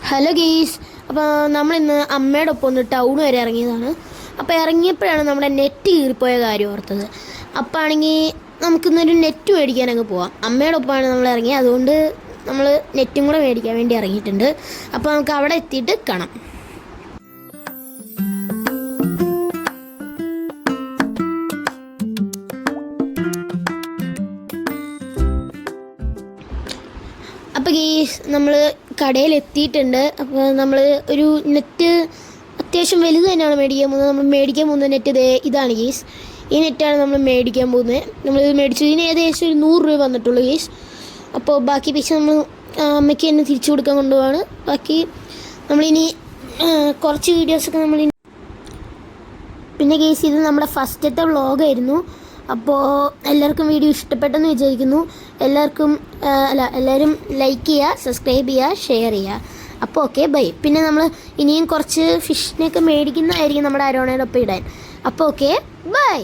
Hello guys, അപ്പോൾ നമ്മളിന്ന് അമ്മയുടെ ഒപ്പം ഒന്ന് ടൗൺ വരെ ഇറങ്ങിയതാണ്. അപ്പോൾ ഇറങ്ങിയപ്പോഴാണ് നമ്മുടെ നെറ്റ് കീറിപ്പോയ കാര്യം ഓർത്തത്. അപ്പോൾ ആണെങ്കിൽ നമുക്കിന്നൊരു നെറ്റ് മേടിക്കാൻ അങ്ങ് പോവാം. അമ്മയുടെ ഒപ്പമാണ് നമ്മൾ ഇറങ്ങിയത്, അതുകൊണ്ട് നമ്മൾ നെറ്റും കൂടെ മേടിക്കാൻ വേണ്ടി ഇറങ്ങിയിട്ടുണ്ട്. അപ്പോൾ നമുക്ക് അവിടെ എത്തിയിട്ട് കാണാം. അപ്പോൾ ഗെയ്സ്, നമ്മൾ കടയിലെത്തിയിട്ടുണ്ട്. അപ്പോൾ നമ്മൾ ഒരു നെറ്റ് അത്യാവശ്യം വലുത് തന്നെയാണ് മേടിക്കാൻ പോകുന്നത്. നമ്മൾ മേടിക്കാൻ പോകുന്ന നെറ്റ് ഇതാണ് ഗെയ്സ്. ഈ നെറ്റാണ് നമ്മൾ മേടിക്കാൻ പോകുന്നത്. നമ്മൾ മേടിച്ചു, ഇതിന് ഏകദേശം ഒരു 100 രൂപ വന്നിട്ടുള്ളൂ ഗെയ്സ്. അപ്പോൾ ബാക്കി പൈസ നമ്മൾ അമ്മയ്ക്ക് തന്നെ തിരിച്ചു കൊടുക്കാൻ കൊണ്ടുപോവാണ്. ബാക്കി നമ്മളിനി കുറച്ച് വീഡിയോസൊക്കെ പിന്നെ ഗെയ്സ്, ഇത് നമ്മുടെ ഫസ്റ്റത്തെ വ്ളോഗായിരുന്നു. അപ്പോൾ എല്ലാവർക്കും വീഡിയോ ഇഷ്ടപ്പെട്ടെന്ന് വിചാരിക്കുന്നു. എല്ലാവരും ലൈക്ക് ചെയ്യുക, സബ്സ്ക്രൈബ് ചെയ്യുക, ഷെയർ ചെയ്യുക. അപ്പോൾ ഓക്കെ, ബൈ. പിന്നെ നമ്മൾ ഇനിയും കുറച്ച് ഫിഷിനെയൊക്കെ മേടിക്കുന്നതായിരിക്കും നമ്മുടെ അരോണയുടെ ഒപ്പം ഇടാൻ. അപ്പോൾ ഓക്കെ, ബൈ.